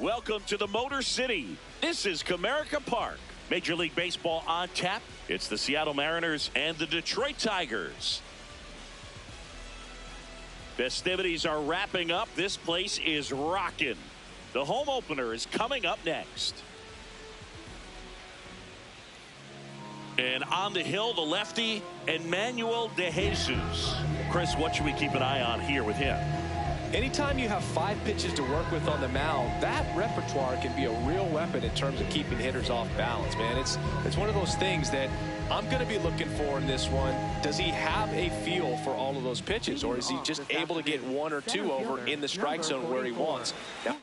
Welcome to the Motor City. This is Comerica Park. Major League Baseball on tap. It's the Seattle Mariners and the Detroit Tigers. Festivities are wrapping up. This place is rocking. The home opener is coming up next. And on the hill, the lefty, Emmanuel De Jesus. Chris, what should we keep an eye on here with him? Anytime you have 5 pitches to work with on the mound, that repertoire can be a real weapon in terms of keeping hitters off balance, man. It's one of those things that I'm going to be looking for in this one. Does he have a feel for all of those pitches, or is he just able to get 1 or 2 over in the strike zone where he wants? Now,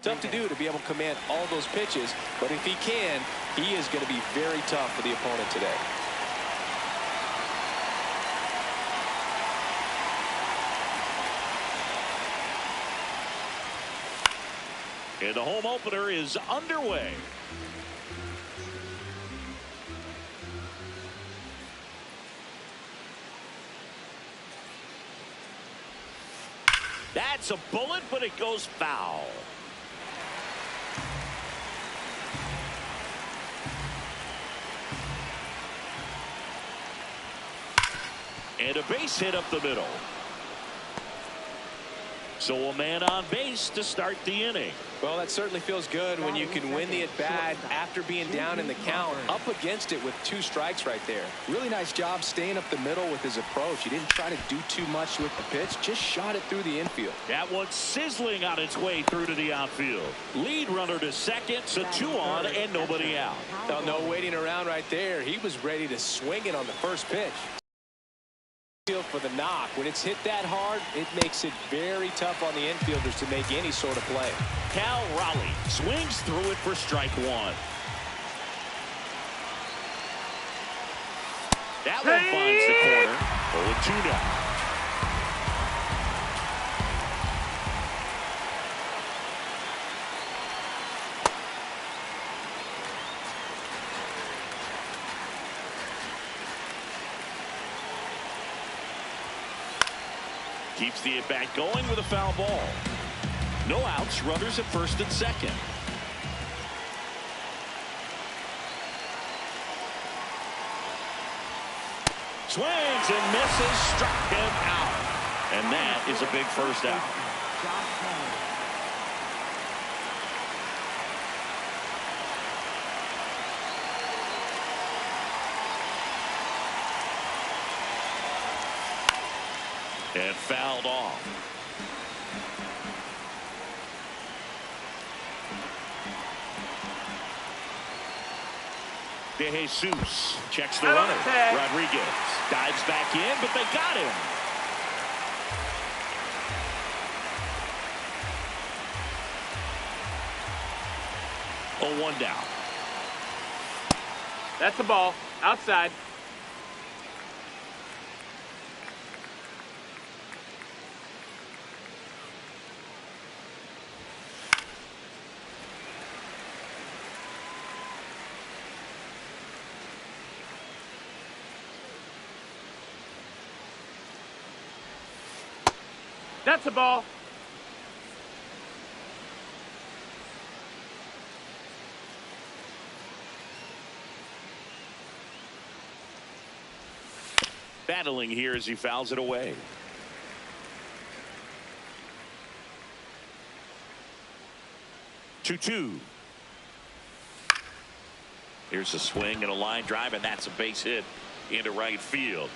tough to do to be able to command all those pitches, but if he can, he is going to be very tough for the opponent today. And the home opener is underway. That's a bullet, but it goes foul. And a base hit up the middle. So a man on base to start the inning. Well, that certainly feels good when you can win the at-bat after being down in the count, up against it with 2 strikes right there. Really nice job staying up the middle with his approach. He didn't try to do too much with the pitch, just shot it through the infield. That one sizzling on its way through to the outfield. Lead runner to second, so 2 on and nobody out. No waiting around right there. He was ready to swing it on the first pitch. For the knock. When it's hit that hard, it makes it very tough on the infielders to make any sort of play. Cal Raleigh swings through it for strike 1. That one finds the corner. 0-2 now. Keeps the at-bat going with a foul ball. No outs, runners at first and second. Swings and misses, struck him out. And that is a big first out. And fouled off. De Jesus checks the runner. Rodriguez dives back in, but they got him. 0-1 down. That's the ball. Outside. That's the ball. Battling here as he fouls it away. Two. Here's a swing and a line drive, and that's a base hit into right field.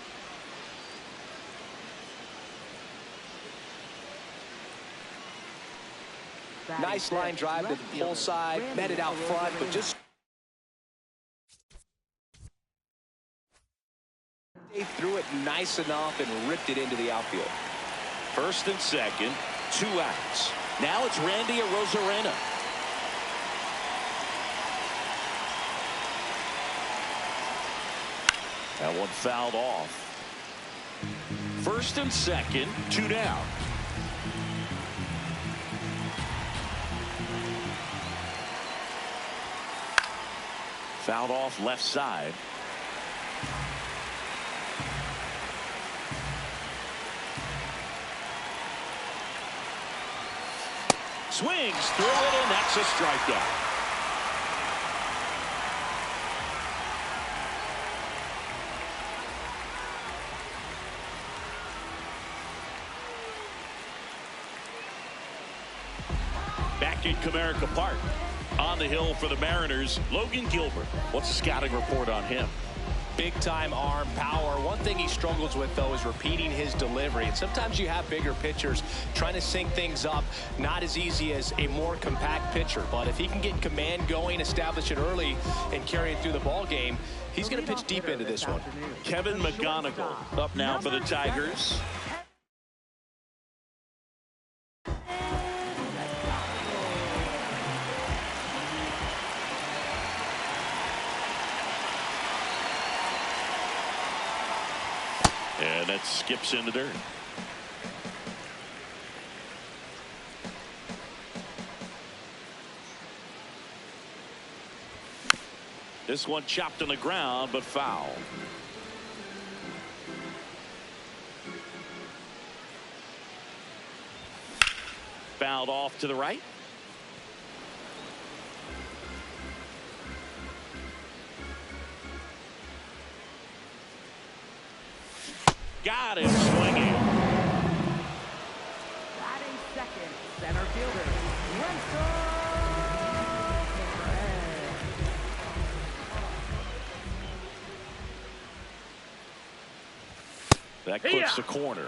Nice line drive to the pull side, met it out front, but just they threw it nice enough and ripped it into the outfield. First and second, 2 outs. Now it's Randy Arozarena. That one fouled off. First and second, 2 down. Fouled off left side. Swings through it, and that's a strikeout. Back in Comerica Park. On the hill for the Mariners, Logan Gilbert. What's the scouting report on him? Big time arm power. One thing he struggles with, though, is repeating his delivery. And sometimes you have bigger pitchers trying to sync things up. Not as easy as a more compact pitcher. But if he can get command going, establish it early, and carry it through the ball game, he's going to pitch deep into this one. Kevin McGonigal up now for the Tigers. And that skips into dirt. This one chopped on the ground, but foul. Fouled off to the right. Got him swinging. Batting second, center fielder, that clips the corner.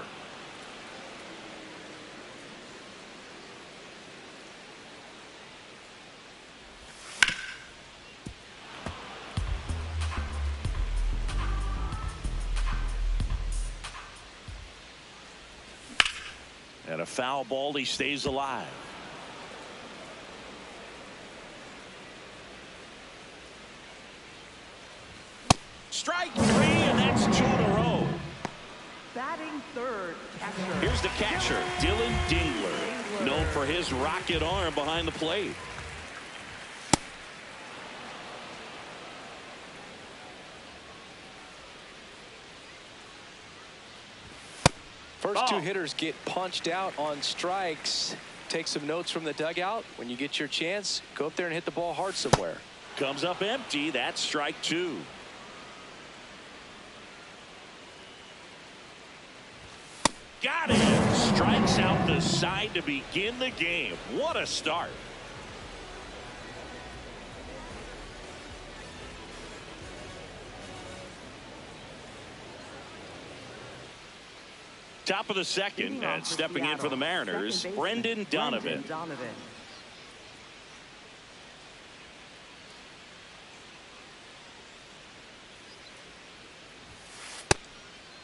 And a foul ball, he stays alive. Strike 3, and that's 2 in a row. batting third, catcher. Here's the catcher, Dylan Dingler, known for his rocket arm behind the plate. First 2 hitters get punched out on strikes. Take some notes from the dugout. When you get your chance, go up there and hit the ball hard somewhere. Comes up empty. That's strike 2. Got him. Strikes out the side to begin the game. What a start. Top of the second, and stepping in for the Mariners, Brendan Donovan.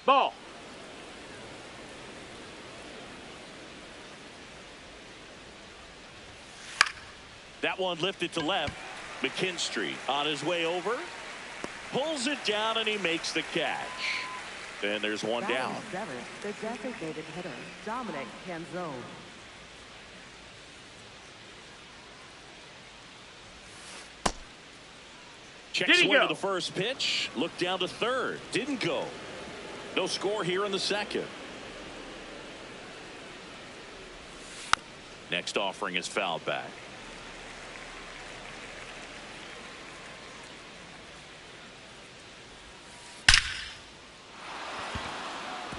Ball. That one lifted to left. McKinstry on his way over. Pulls it down and he makes the catch. Then there's one down. Batting seventh, the designated hitter, Dominic Canzone. Check Did he swing go? to the first pitch. Look down to third. Didn't go. No score here in the second. Next offering is fouled back.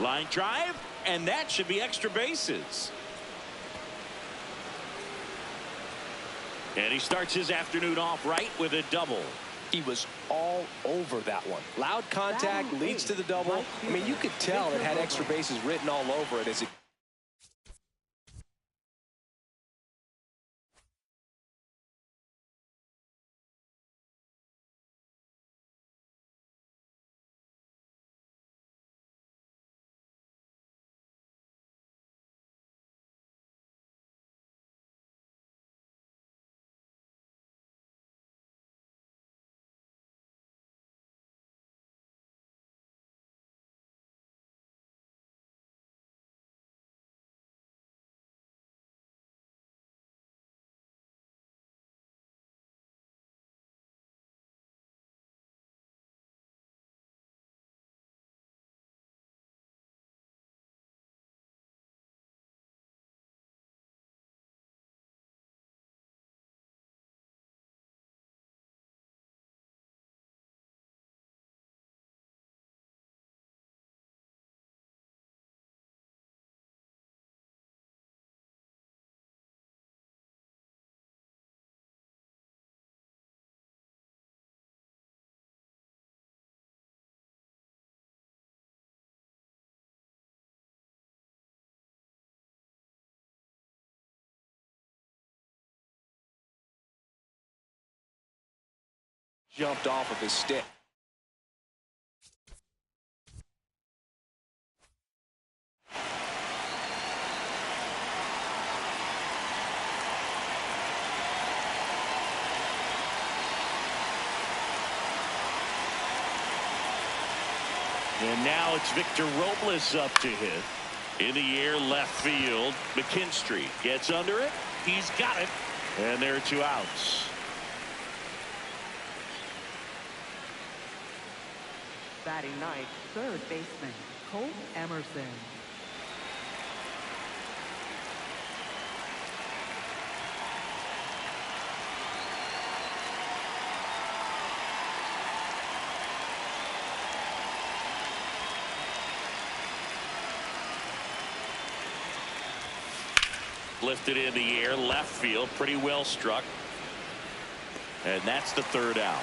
Line drive, and that should be extra bases. And he starts his afternoon off right with a double. He was all over that one. Loud contact leads to the double. I mean, you could tell it had extra bases written all over it as it jumped off of his stick. And now it's Victor Robles up to hit. In the air, left field. McKinstry gets under it. He's got it. And there are two outs. Batting ninth, third baseman, Colt Emerson. Lifted in the air, left field, pretty well struck. And that's the third out.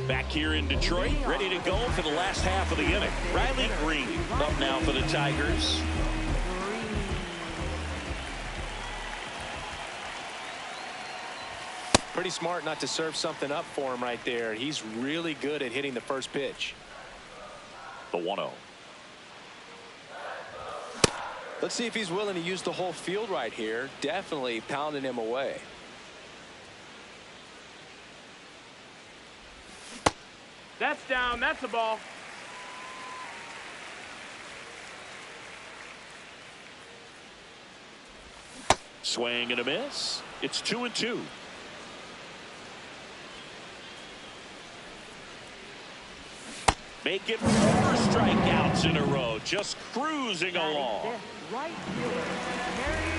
Back here in Detroit, ready to go for the last half of the inning. Riley Green up now for the Tigers. Pretty smart not to serve something up for him right there. He's really good at hitting the first pitch. The 1-0. Let's see if he's willing to use the whole field right here. Definitely pounding him away. That's down. That's a ball. Swing and a miss. It's 2-2. Make it 4 strikeouts in a row. Just cruising along. Fifth, right fielder, Harry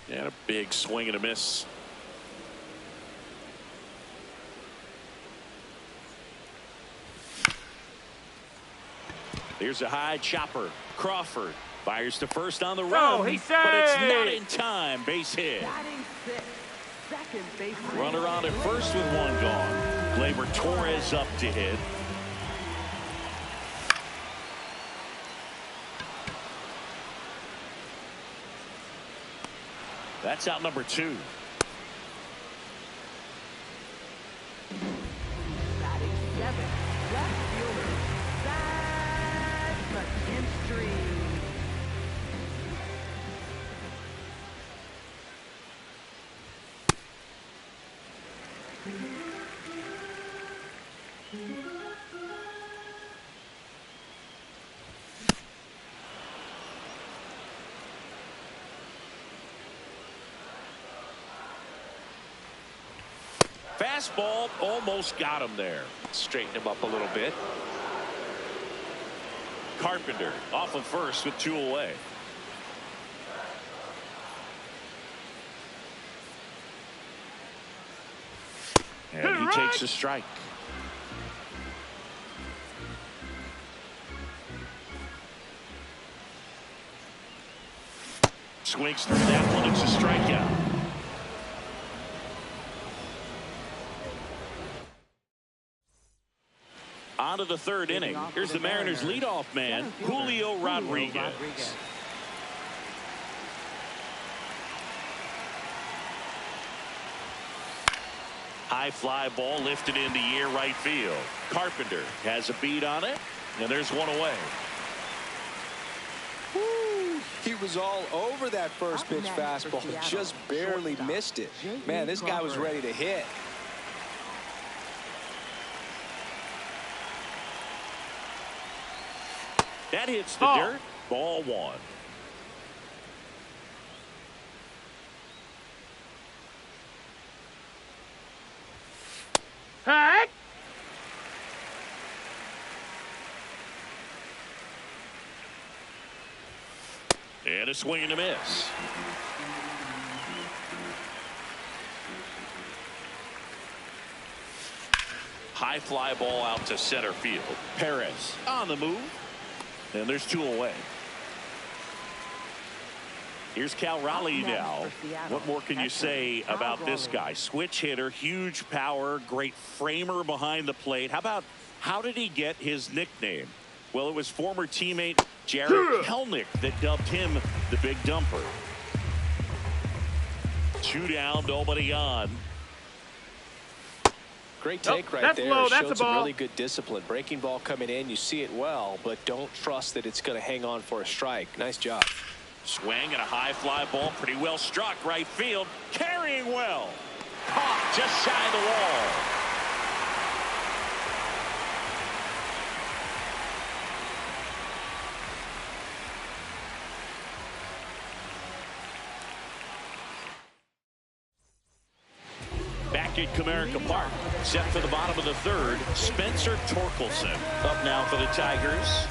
And a big swing and a miss. Here's a high chopper. Crawford fires to first on the run. Oh, he but it's not saved. in time. Base hit. batting sixth, second baseman. Runner on at first with one gone. Gleyber Torres up to hit. That's out number 2. Batting 7th, left fielder, Zach McKinstry. Fastball almost got him there. Straighten him up a little bit. Carpenter off of first with 2 away. And he takes a strike. Swings through that one. It's a strikeout. On to the 3rd inning. Here's the Mariners leadoff man, Julio Rodriguez. High fly ball lifted in the air right field. Carpenter has a beat on it, and there's one away. Woo, he was all over that first pitch fastball, just barely missed it. Man, this guy was ready to hit. That hits the dirt. Ball 1. Hey! And a swing and a miss. High fly ball out to center field. Perez on the move. And there's 2 away. Here's Cal Raleigh now. What more can you say about this guy? Switch hitter, huge power, great framer behind the plate. How did he get his nickname? Well, it was former teammate Jared Kelnick that dubbed him the Big Dumper. 2 down, nobody on. Great take right that's there. low. That's Showed a some ball. really good discipline. Breaking ball coming in, you see it well, but don't trust that it's going to hang on for a strike. Nice job. Swing and a high fly ball, pretty well struck right field, carrying well. Caught just shy of the wall. Back at Comerica Park, set for the bottom of the 3rd, Spencer Torkelson up now for the Tigers.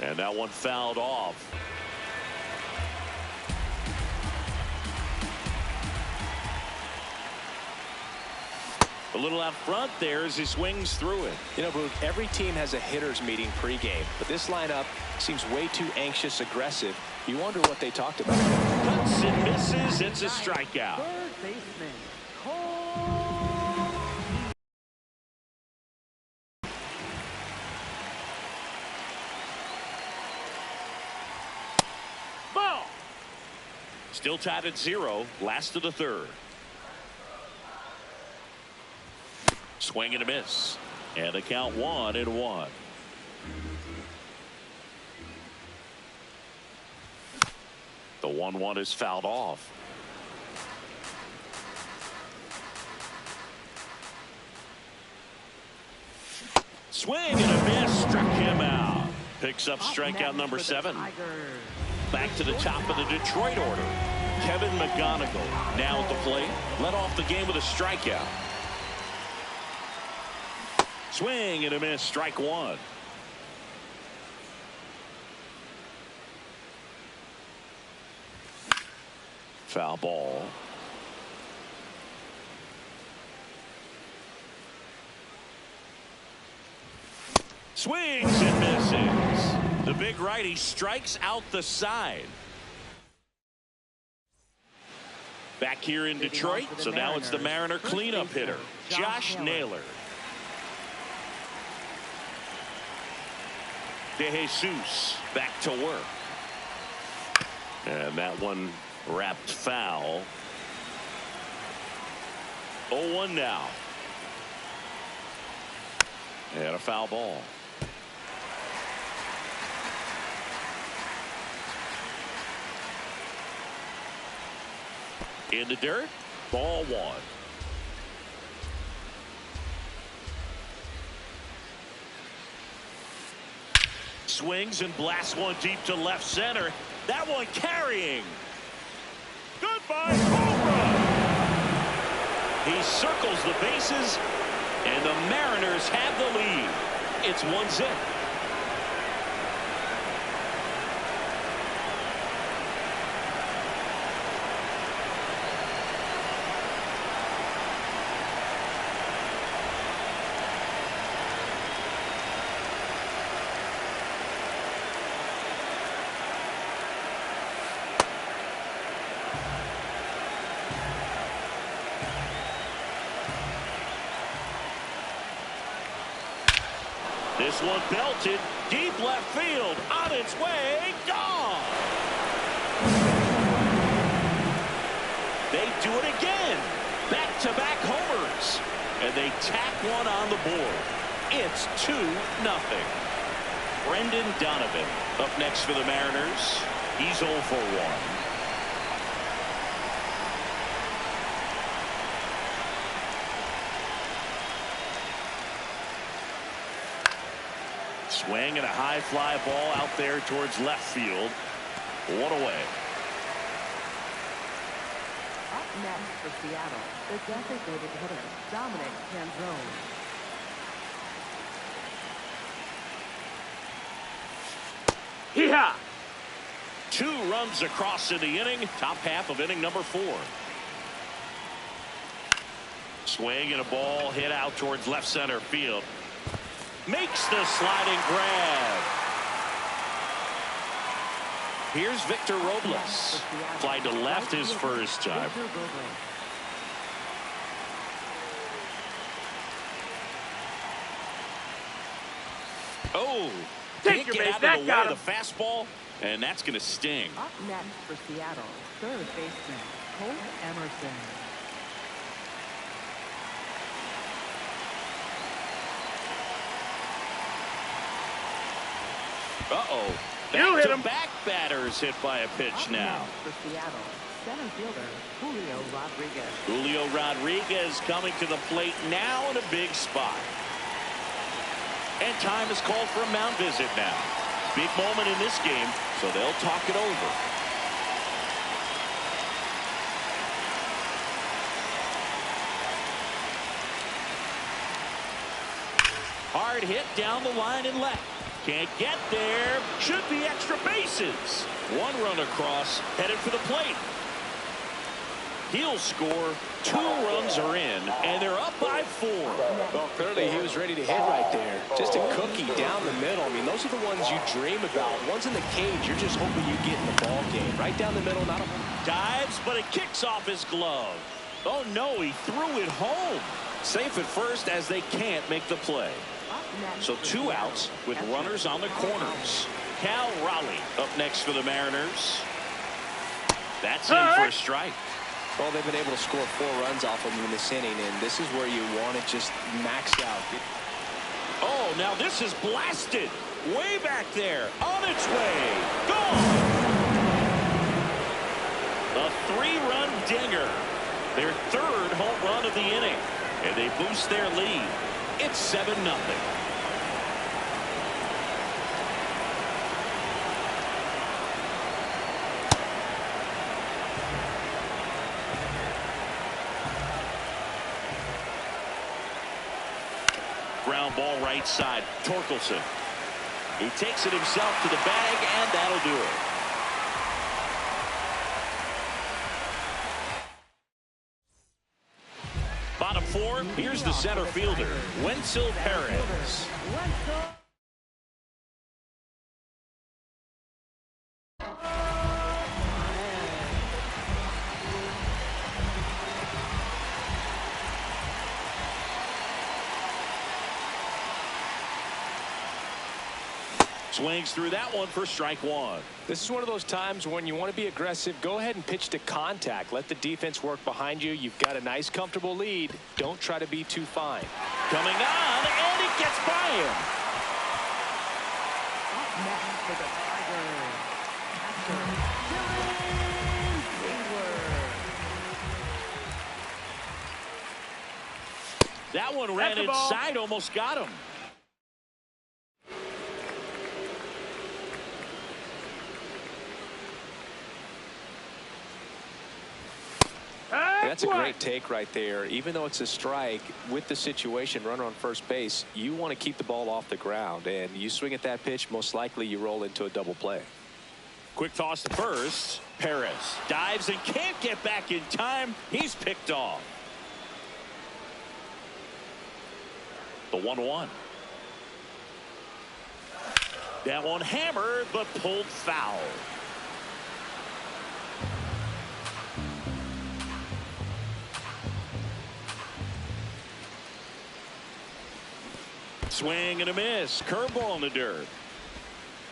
And that one fouled off. A little out front there as he swings through it. You know, Booth, every team has a hitters meeting pregame, but this lineup seems way too anxious, aggressive. You wonder what they talked about. Cuts and misses. It's a strikeout. 3rd baseman, Cole. Ball. Still tied at 0. Last of the 3rd. Swing and a miss. And the count 1-1. The 1-1 is fouled off. Swing and a miss. Struck him out. Picks up strikeout number 7. Back to the top of the Detroit order. Kevin McGonigal now at the plate. Led off the game with a strikeout. Swing and a miss. Strike 1. Foul ball. Swings and misses. The big righty strikes out the side. Back here in Detroit, so now it's the Mariner cleanup hitter, Josh Naylor. De Jesus back to work. And that one wrapped foul. 0-1 now. And a foul ball. In the dirt, ball one. Swings and blasts one deep to left center. That one carrying. Goodbye, home run. He circles the bases, and the Mariners have the lead. It's 1-0. This one belted deep left field, on its way, gone. They do it again. Back-to-back homers. And they tack one on the board. It's 2-0. Brendan Donovan up next for the Mariners. He's 0 for 1. Swing and a high fly ball out there towards left field. One away. Up next for Seattle, the designated hitter, Dominic Canzone. Hee-haw! 2 runs across in the inning. Top half of inning number 4. Swing and a ball hit out towards left center field. Makes the sliding grab. Here's Victor Robles. Fly to left his first time. Oh, Take your get base. out That of the way got of the fastball, and that's going to sting. Up next for Seattle, third baseman, Colt Emerson. Uh-oh. You hit him. Back batters hit by a pitch Up now. next for Seattle, center fielder, Julio Rodriguez. Julio Rodriguez coming to the plate now in a big spot. And time is called for a mound visit now. Big moment in this game, so they'll talk it over. Hard hit down the line and left. Can't get there. Should be extra bases. 1 run across, headed for the plate. He'll score. 2 runs are in, and they're up by 4. Well, clearly he was ready to hit right there. Just a cookie down the middle. I mean, those are the ones you dream about. Ones in the cage, you're just hoping you get in the ball game. Right down the middle, not a... Dives, but it kicks off his glove. Oh, no, he threw it home. Safe at first as they can't make the play. So 2 outs with runners on the corners. Cal Raleigh up next for the Mariners. That's in for a strike. Well, they've been able to score 4 runs off of them in this inning, and this is where you want it just maxed out. Oh, now this is blasted. Way back there. On its way. Gone. A 3-run dinger. Their 3rd home run of the inning. And they boost their lead. It's 7-0. Ground ball right side. Torkelson. He takes it himself to the bag, and that'll do it. Bottom 4, here's the center fielder, Wenzel Perez. Swings through that one for strike one. This is one of those times when you want to be aggressive. Go ahead and pitch to contact. Let the defense work behind you. You've got a nice, comfortable lead. Don't try to be too fine. Coming on, and it gets by him. Up next for the Tigers, catcher, Dylan Hayward. That one ran inside, almost got him. That's a great take right there. Even though it's a strike, with the situation, runner on first base, you want to keep the ball off the ground. And you swing at that pitch, most likely you roll into a double play. Quick toss to first. Perez dives and can't get back in time. He's picked off. The 1-1. That one hammered, but pulled foul. Swing and a miss. Curveball in the dirt.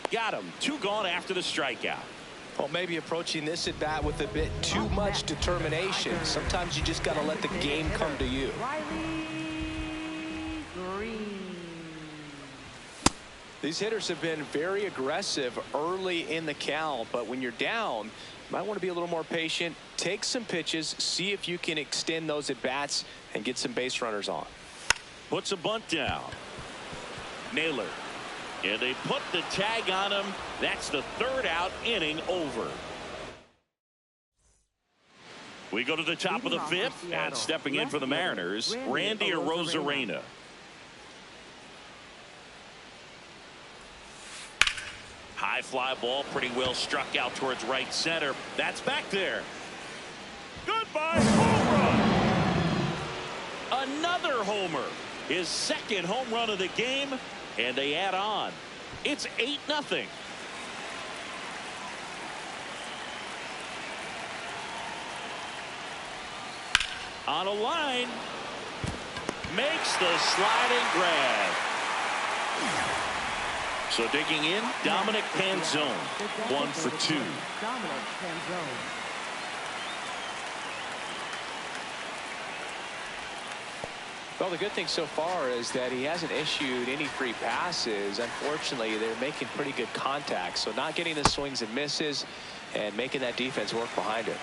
Got him. 2 gone after the strikeout. Well, maybe approaching this at bat with a bit too much determination. Sometimes you just got to let the game come to you. These hitters have been very aggressive early in the count, but when you're down, you might want to be a little more patient. Take some pitches, see if you can extend those at bats and get some base runners on. Puts a bunt down. Naylor. And they put the tag on him. That's the 3rd out, inning over. We go to the top of the 5th, and stepping in for the Mariners, Randy Arozarena. High fly ball, pretty well struck out towards right center. That's back there. Goodbye, home run. Another homer. His 2nd home run of the game, and they add on. It's 8-0. On a line, makes the sliding grab. So digging in, Dominic Panzone, 1 for 2. Dominic Panzone. Well, the good thing so far is that he hasn't issued any free passes. Unfortunately, they're making pretty good contact, so not getting the swings and misses and making that defense work behind it.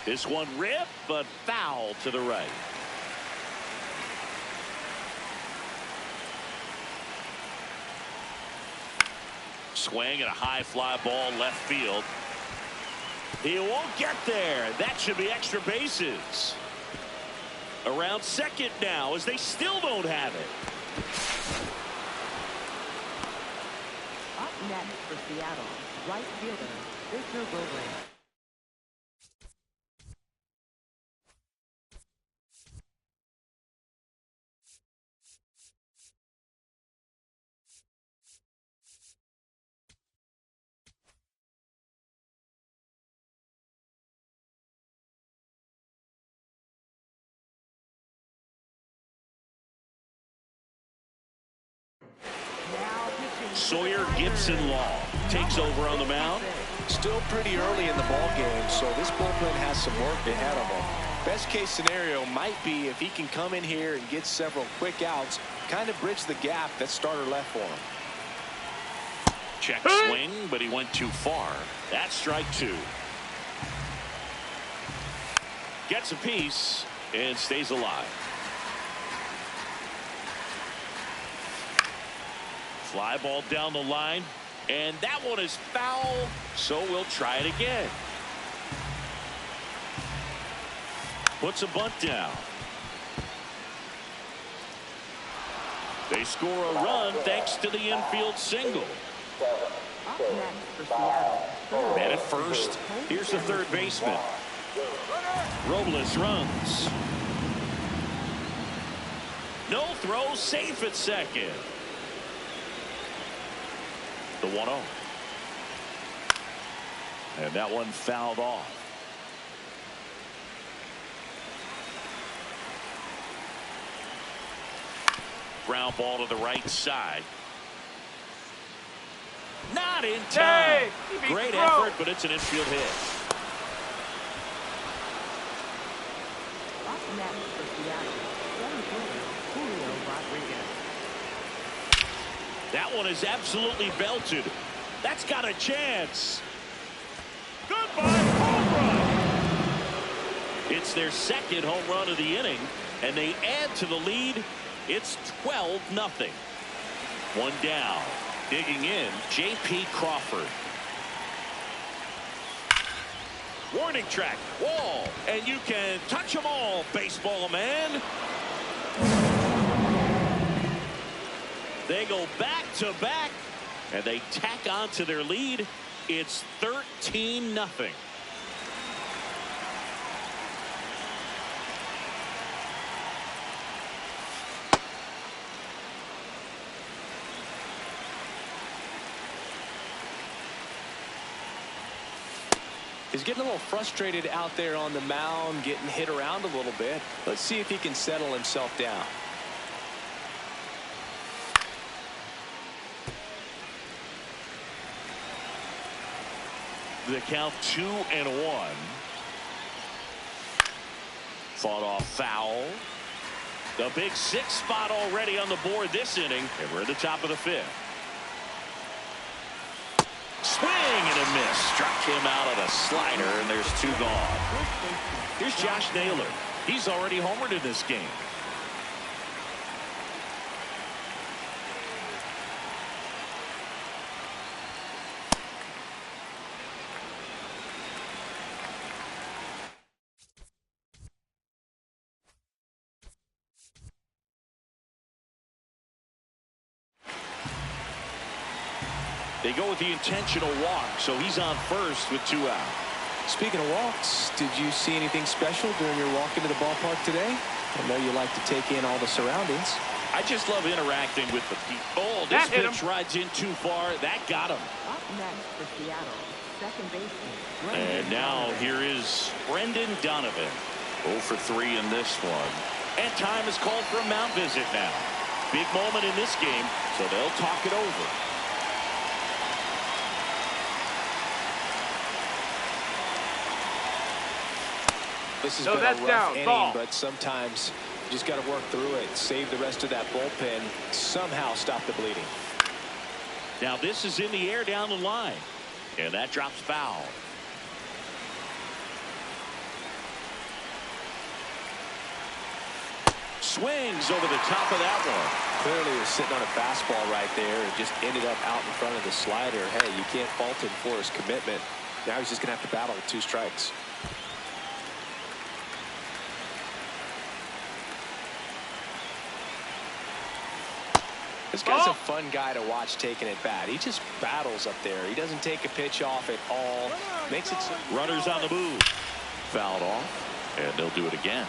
This one ripped, but foul to the right. Swing and a high fly ball left field. He won't get there. That should be extra bases. Around second now as they still don't have it. Up next for Seattle, right fielder, Victor Bobrin. Sawyer Gibson-Law takes over on the mound. Still pretty early in the ball game, so this bullpen has some work ahead of him. Best case scenario might be if he can come in here and get several quick outs, kind of bridge the gap that starter left for him. Check swing, but he went too far. That's strike 2. Gets a piece and stays alive. Fly ball down the line, and that one is foul, so we'll try it again. Puts a bunt down. They score a run thanks to the infield single. Up next for Seattle. And at first, here's the third baseman. Robles runs. No throw, safe at second. The 1-0. And that one fouled off. Ground ball to the right side. Not in time. Hey, great effort, but it's an infield hit. Up next for Seattle, Julio Rodriguez. That one is absolutely belted. That's got a chance. Goodbye, home run. It's their second home run of the inning, and they add to the lead. It's 12-0. One down. Digging in, J.P. Crawford. Warning track, wall, and you can touch them all, baseball man. They go back to back, and they tack on to their lead. It's 13-0. He's getting a little frustrated out there on the mound, getting hit around a little bit. Let's see if he can settle himself down. The count 2-1. Fought off foul. The big 6 spot already on the board this inning, and we're at the top of the 5th. Swing and a miss. Struck him out of the slider, and there's 2 gone. Here's Josh Naylor. He's already homered in this game. They go with the intentional walk, so he's on first with 2 out. Speaking of walks, did you see anything special during your walk into the ballpark today? I know you like to take in all the surroundings. I just love interacting with the people. Oh, this pitch rides in too far. That got him. Up next for Seattle, second baseman. And now here is Brendan Donovan. 0 for 3 in this one. And time is called for a mound visit now. Big moment in this game, so they'll talk it over. This has been a rough inning, but sometimes you just got to work through it, save the rest of that bullpen, somehow stop the bleeding. Now this is in the air down the line, and that drops foul. Swings over the top of that one. Clearly he was sitting on a fastball right there and just ended up out in front of the slider. Hey, you can't fault him for his commitment. Now he's just going to have to battle with 2 strikes. This guy's a fun guy to watch taking at bat. He just battles up there. He doesn't take a pitch off at all. Makes it so. Runners on the move. Fouled off, and they'll do it again.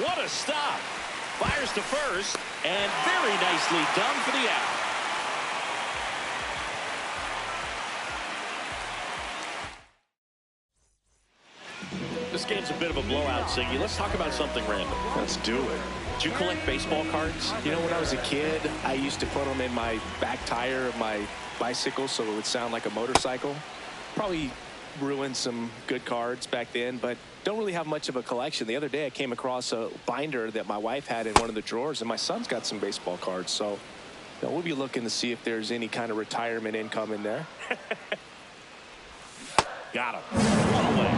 What a stop. Fires to first, and very nicely done for the out. This game's a bit of a blowout, Siggy. Let's talk about something random. Let's do it. Do you collect baseball cards? You know, when I was a kid, I used to put them in my back tire of my bicycle so it would sound like a motorcycle. Probably ruined some good cards back then, but don't really have much of a collection. The other day I came across a binder that my wife had in one of the drawers, and my son's got some baseball cards, so we'll be looking to see if there's any kind of retirement income in there. Got him. One away.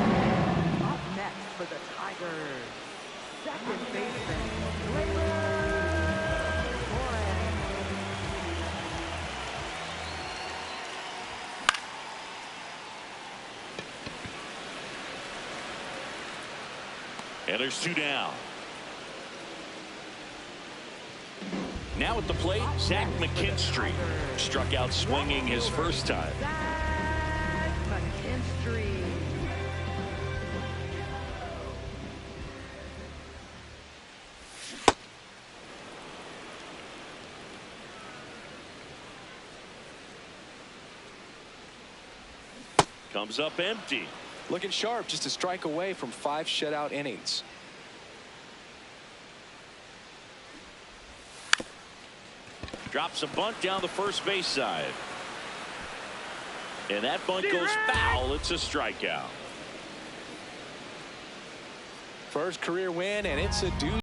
Up next for the Tigers, second baseman, Gleyber Torres. And there's 2 down. Now at the plate, Zach McKinstry. Struck out swinging his first time. Zach McKinstry. comes up empty. Looking sharp, just a strike away from 5 shutout innings. Drops a bunt down the first base side. And that bunt goes foul. It's a strikeout. First career win, and it's a deuce.